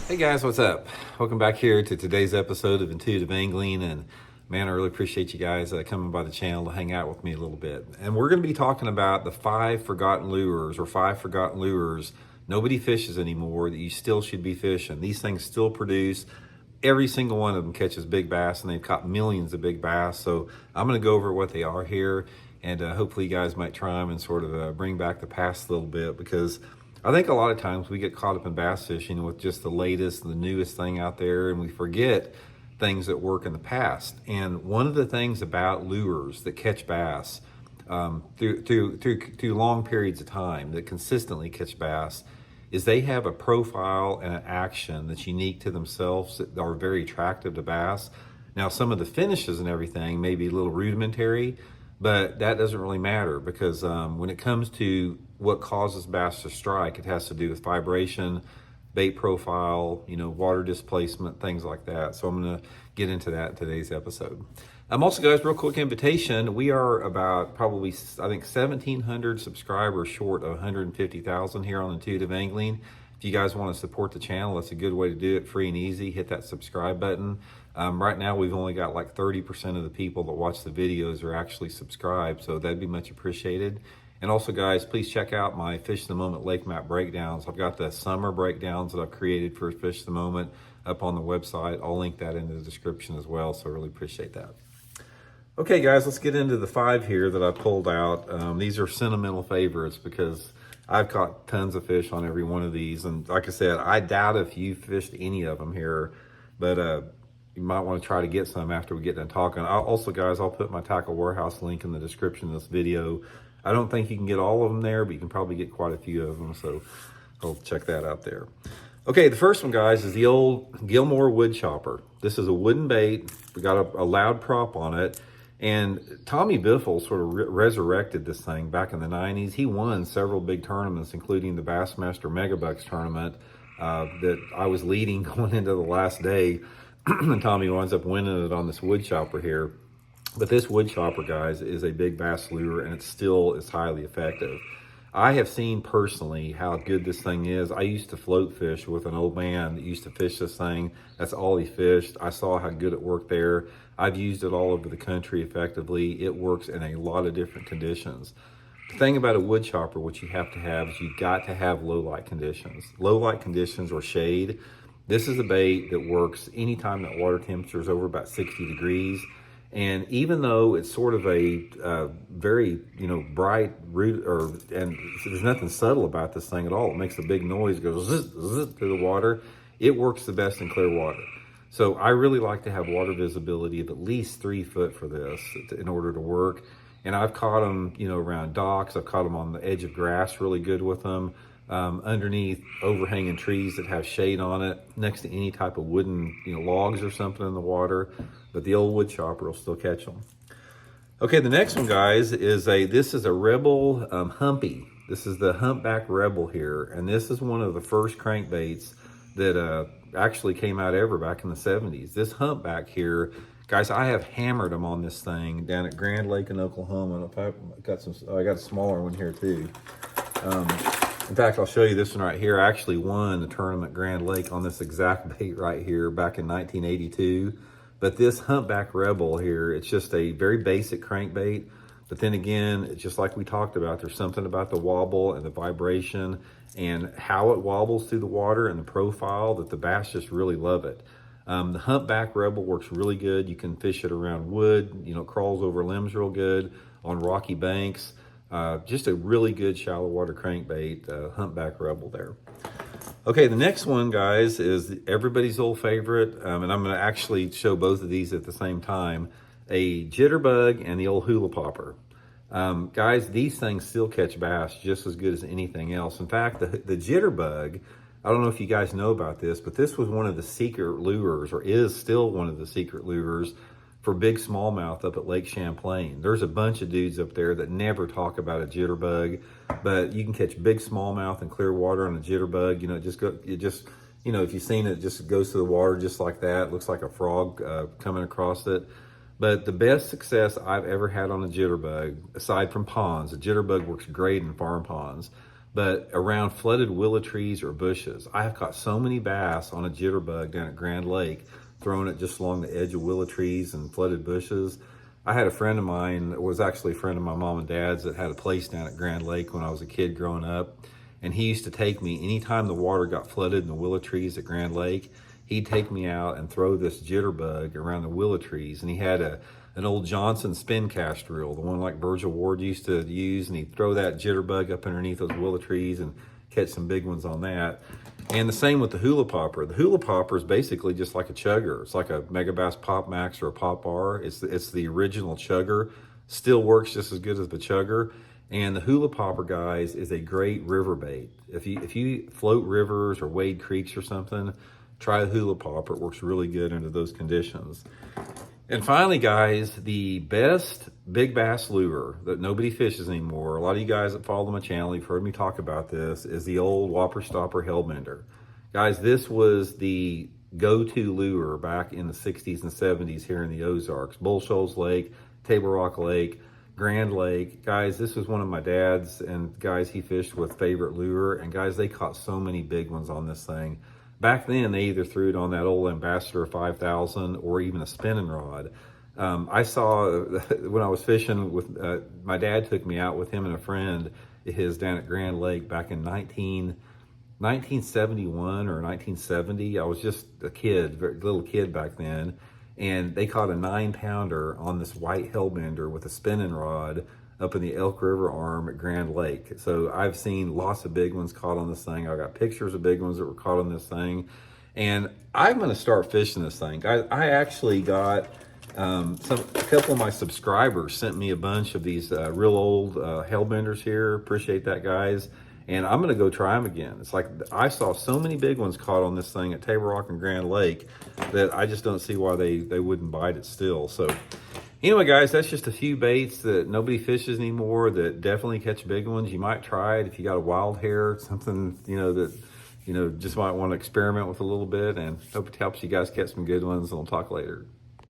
Hey guys, what's up? Welcome back here to today's episode of Intuitive Angling. And man, I really appreciate you guys coming by the channel to hang out with me a little bit. And we're going to be talking about the 5 forgotten lures, or 5 forgotten lures nobody fishes anymore that you still should be fishing. These things still produce. Every single one of them catches big bass, and they've caught millions of big bass. So I'm going to go over what they are here, and hopefully you guys might try them and sort of bring back the past a little bit, because I think a lot of times we get caught up in bass fishing with just the latest, the newest thing out there, and we forget things that work in the past. And one of the things about lures that catch bass through long periods of time, that consistently catch bass, is they have a profile and an action that's unique to themselves that are very attractive to bass. Now, some of the finishes and everything may be a little rudimentary, but that doesn't really matter, because when it comes to what causes bass to strike, it has to do with vibration, bait profile, water displacement, things like that. So I'm going to get into that in today's episode. Also, guys, real quick invitation. We are about probably, I think, 1,700 subscribers short of 150,000 here on Intuitive Angling. If you guys want to support the channel, that's a good way to do it, free and easy. Hit that subscribe button. Right now, we've only got like 30% of the people that watch the videos are actually subscribed, so that'd be much appreciated. And also, guys, please check out my Fish of the Moment Lake Map breakdowns. I've got the summer breakdowns that I've created for Fish of the Moment up on the website. I'll link that in the description as well, so I really appreciate that. Okay, guys, let's get into the 5 here that I pulled out. These are sentimental favorites because I've caught tons of fish on every one of these. And like I said, I doubt if you fished any of them here, but you might want to try to get some after we get done talking. Also, guys, I'll put my Tackle Warehouse link in the description of this video. I don't think you can get all of them there, but you can probably get quite a few of them, so I'll check that out there. Okay, the first one, guys, is the old Gilmore wood chopper. This is a wooden bait. We got a loud prop on it. And Tommy Biffle sort of resurrected this thing back in the 90s. He won several big tournaments, including the Bassmaster Megabucks tournament that I was leading going into the last day. And Tommy winds up winning it on this wood chopper here. But this wood chopper, guys, is a big bass lure, and it still is highly effective. I have seen personally how good this thing is. I used to float fish with an old man that used to fish this thing. That's all he fished. I saw how good it worked there. I've used it all over the country effectively. It works in a lot of different conditions. The thing about a wood chopper, what you have to have is you've got to have low light conditions. Low light conditions or shade. This is a bait that works anytime that water temperature is over about 60 degrees. And even though it's sort of a very, bright root, and there's nothing subtle about this thing at all. It makes a big noise, goes zzz, zzz through the water. It works the best in clear water. So I really like to have water visibility of at least 3 foot for this in order to work. And I've caught them, around docks. I've caught them on the edge of grass really good with them. Underneath overhanging trees that have shade on it, next to any type of wooden, logs or something in the water. But the old wood chopper will still catch them. Okay, the next one, guys, is this is a Rebel Humpy. This is the Humpback Rebel here, and this is one of the first crankbaits that actually came out ever back in the 70s. This Humpback here, guys, I have hammered them on this thing down at Grand Lake in Oklahoma. I got a smaller one here too. In fact, I'll show you this one right here. I actually won the tournament at Grand Lake on this exact bait right here back in 1982. But this Humpback Rebel here, it's just a very basic crankbait. But then again, it's just like we talked about, there's something about the wobble and the vibration and how it wobbles through the water and the profile that the bass just really love it. The Humpback Rebel works really good. You can fish it around wood, crawls over limbs real good on rocky banks. Just a really good shallow water crankbait, Humpback Rebel there. Okay, the next one, guys, is everybody's old favorite, and I'm going to actually show both of these at the same time, a Jitterbug and the old Hula popper. Guys, these things still catch bass just as good as anything else. In fact, the Jitterbug, I don't know if you guys know about this, but this was one of the secret lures, or is still one of the secret lures for big smallmouth up at Lake Champlain. There's a bunch of dudes up there that never talk about a jitterbug, but you can catch big smallmouth in clear water on a jitterbug. If you've seen it, it just goes to the water just like that. It looks like a frog coming across it. But the best success I've ever had on a jitterbug, aside from ponds, a jitterbug works great in farm ponds. but around flooded willow trees or bushes. I have caught so many bass on a jitterbug down at Grand Lake, throwing it just along the edge of willow trees and flooded bushes. I had a friend of mine, it was actually a friend of my mom and dad's, that had a place down at Grand Lake when I was a kid growing up. And he used to take me, anytime the water got flooded in the willow trees at Grand Lake, he'd take me out and throw this jitterbug around the willow trees. And he had an old Johnson spin cast reel, the one like Virgil Ward used to use, and he'd throw that jitterbug up underneath those willow trees and catch some big ones on that. And the same with the Hula popper. The Hula popper is basically just like a chugger. It's like a Megabass Pop Max or a Pop R. It's the original chugger. Still works just as good as the chugger. And the Hula popper, guys, is a great river bait. If you float rivers or wade creeks or something, try the Hula popper. It works really good under those conditions. And finally, guys, the best big bass lure that nobody fishes anymore, a lot of you guys that follow my channel, you've heard me talk about this, is the old Whopper Stopper Hellbender. Guys, this was the go-to lure back in the 60s and 70s here in the Ozarks. Bull Shoals Lake, Table Rock Lake, Grand Lake. Guys, this was one of my dad's and guys he fished with favorite lure. And guys, they caught so many big ones on this thing. Back then, they either threw it on that old Ambassador 5000 or even a spinning rod. I saw when I was fishing with, my dad took me out with him and a friend of his down at Grand Lake back in 1971 or 1970. I was just a kid, very little kid back then. And they caught a 9-pounder on this white Hellbender with a spinning rod up in the Elk River arm at Grand Lake. So I've seen lots of big ones caught on this thing. I got pictures of big ones that were caught on this thing. And I'm gonna start fishing this thing. I actually got, a couple of my subscribers sent me a bunch of these real old Hellbenders here. Appreciate that, guys. And I'm gonna go try them again. It's like, I saw so many big ones caught on this thing at Table Rock and Grand Lake that I just don't see why they wouldn't bite it still. So anyway, guys, that's just a few baits that nobody fishes anymore that definitely catch big ones. You might try it if you got a wild hair, something, that, just might want to experiment with a little bit, and hope it helps you guys catch some good ones, and we'll talk later.